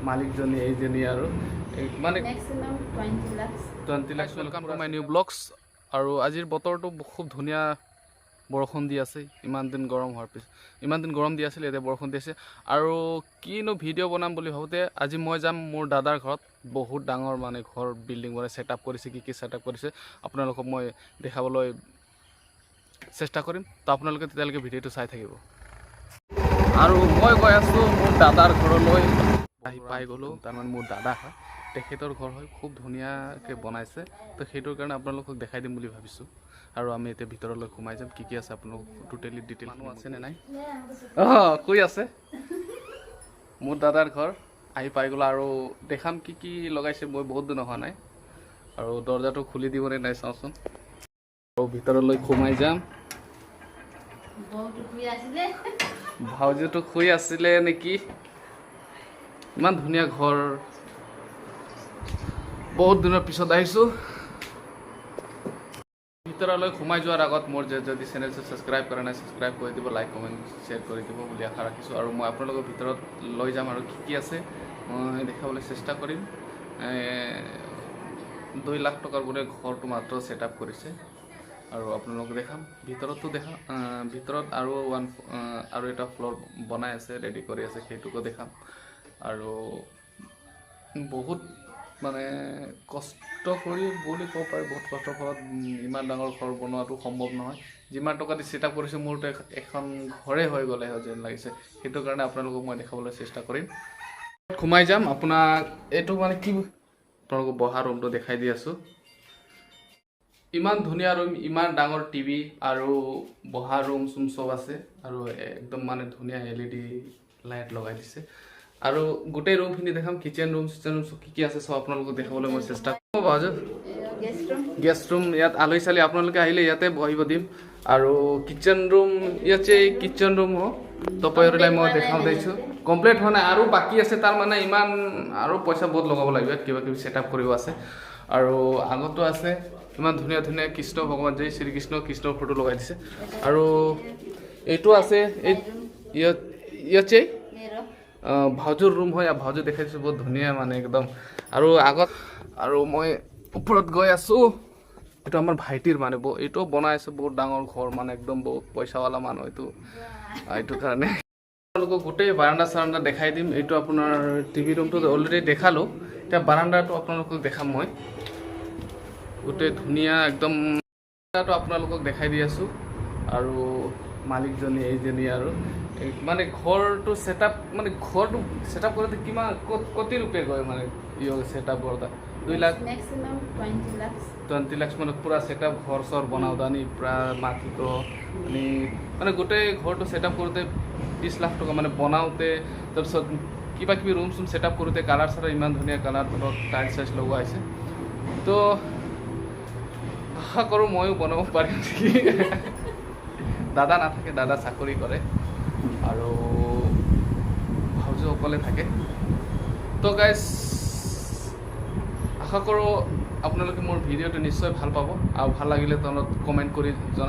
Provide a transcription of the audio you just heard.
মালিকজনী এইজনী আৰু মানে maximum 20 lakhs. 20 lakhs welcome to my new blogs. আৰু আজিৰ বতৰটো খুব ধুনীয়া, বৰষুণ দি আছে। ইমান দিন গৰম দি আছিল, এতিয়া বৰষুণ দি আছে। আৰু কিনো ভিডিঅ' বনাম বুলি ভাবোঁতে আজি মই যাম মোৰ দাদাৰ ঘৰত। বহুত ডাঙৰ মানে ঘৰ বিল্ডিং বনাই ছেট আপ কৰিছে, কি ছেট আপ কৰিছে আপোনালোকক মই দেখাবলৈ চেষ্টা কৰিম। তো আপোনালোকে তেতিয়ালৈকে ভিডিঅ'টো চাই থাকিব। আৰু মই গৈ আছোঁ মোৰ দাদাৰ ঘৰলৈ। আহি পাই গ'লোঁ, তাৰমানে মোৰ দাদা হয়, তেখেতৰ ঘৰ হয়। খুব ধুনীয়াকৈ বনাইছে, তো সেইটোৰ কাৰণে আপোনালোকক দেখাই দিম বুলি ভাবিছোঁ। আৰু আমি এতিয়া ভিতৰলৈ সোমাই যাম, কি আছে আপোনালোক টোটেলি ডিটেইল মানুহ আছেনে নাই। শুই আছে মোৰ দাদাৰ ঘৰ। আহি পাই গ'লোঁ আৰু দেখাম কি লগাইছে। মই বহুত দিন অহা নাই আৰু দৰ্জাটো খুলি দিবনে নাই চাওঁচোন। আৰু ভিতৰলৈ সোমাই যাম। ভাউজিটো শুই আছিলে নেকি। ইমান ধুনীয়া ঘৰ, বহুত দিনৰ পিছত আহিছোঁ। ভিতৰলৈ সোমাই যোৱাৰ আগত মোৰ যদি চেনেলটো ছাবস্ক্ৰাইব কৰা নাই, ছাবস্ক্ৰাইব কৰি দিব, লাইক কমেণ্ট শ্বেয়াৰ কৰি দিব বুলি আশা ৰাখিছোঁ। আৰু মই আপোনালোকৰ ভিতৰত লৈ যাম আৰু কি আছে মই দেখাবলৈ চেষ্টা কৰিম। 2 লাখ টকাৰ বোলে ঘৰটো মাত্ৰ ছেট আপ কৰিছে আৰু আপোনালোকক দেখাম। ভিতৰতো ভিতৰত আৰু এটা ফ্ল'ৰ বনাই আছে, ৰেডি কৰি আছে, সেইটোকো দেখাম। আৰু বহুত মানে কষ্ট কৰি বুলি ক'ব পাৰে, বহুত কষ্টৰ ফলত ইমান ডাঙৰ ঘৰ বনোৱাটো সম্ভৱ নহয়। যিমান টকা দি ছেট আপ কৰিছে মোৰতো এখন ঘৰে হৈ গ'লে যেন লাগিছে। সেইটো কাৰণে আপোনালোকক মই দেখাবলৈ চেষ্টা কৰিম। সোমাই যাম, আপোনাক এইটো মানে কি আপোনালোকক বহা ৰুমটো দেখাই দি আছোঁ। ইমান ধুনীয়া ৰুম, ইমান ডাঙৰ টিভি আৰু বহা ৰুম চব আছে। আৰু একদম মানে ধুনীয়া LED লাইট লগাই দিছে। আৰু গোটেই ৰুমখিনি দেখাম, কিচেন ৰুম কি আছে চব আপোনালোকক দেখাবলৈ মই চেষ্টা কৰিম। গেষ্ট ৰুম, ইয়াত আলহী চালি আপোনালোকে আহিলে ইয়াতে বহিব দিম। আৰু কিচেন ৰুম কিচেন ৰুম তপয়লাই মই দেখাব দিছোঁ। কমপ্লিট হোৱা নাই আৰু বাকী আছে, তাৰমানে ইমান আৰু পইচা বহুত লগাব লাগিব, কিবা কিবি ছেট আপ কৰিব আছে। আৰু আগতো আছে ইমান ধুনীয়া কৃষ্ণ ভগৱান, জয় কৃষ্ণৰ ফটো লগাই দিছে। আৰু এইটো আছে, ইয়াতে ভাউজৰ ৰুম হয়। ভাউজো দেখাই দিছোঁ, বহুত ধুনীয়া মানে একদম। আৰু আগত আৰু মই ওপৰত গৈ আছোঁ। এইটো আমাৰ ভাইটিৰ মানে এইটোও বনাই আছে, বহুত ডাঙৰ ঘৰ মানে একদম বহুত পইচাৱালা মানুহ এইটো কাৰণে আপোনালোকক গোটেই বাৰাণ্ডা দেখাই দিম। এইটো আপোনাৰ টিভি ৰুমটো অলৰেডি দেখালোঁ, এতিয়া বাৰাণ্ডাটো আপোনালোকক দেখাম মই। গোটেই ধুনীয়া একদম আপোনালোকক দেখাই দি আছোঁ। আৰু মালিকজনী এইজনী আৰু মানে ঘৰটো ছেট আপ কৰোঁতে কিমান কোটি ৰূপে গৈ মানে ছেট আপ কৰোঁতে 2 লাখ Maximum 20 lakhs. 20 লাখ মানে পুৰা ছেট আপ ঘৰ চৰ বনাওঁতে আনি পুৰা মাটিটো আনি মানে গোটেই ঘৰটো ছেট আপ কৰোঁতে 20 লাখ টকা মানে বনাওঁতে। তাৰপিছত কিবা কিবি ৰুম ছেট আপ কৰোঁতে কালাৰ ইমান ধুনীয়া কালাৰ টাইলছ লগোৱা হৈছে। তো আশা কৰোঁ ময়ো বনাব পাৰিম নেকি। দাদা নাথাকে, দাদা চাকৰি কৰে আৰু ভাউজো অকলে থাকে। তো গাইজ আশা কৰোঁ আপোনালোকে মোৰ ভিডিঅ'টো নিশ্চয় ভাল পাব, আৰু ভাল লাগিলে তলত কমেণ্ট কৰি জনাই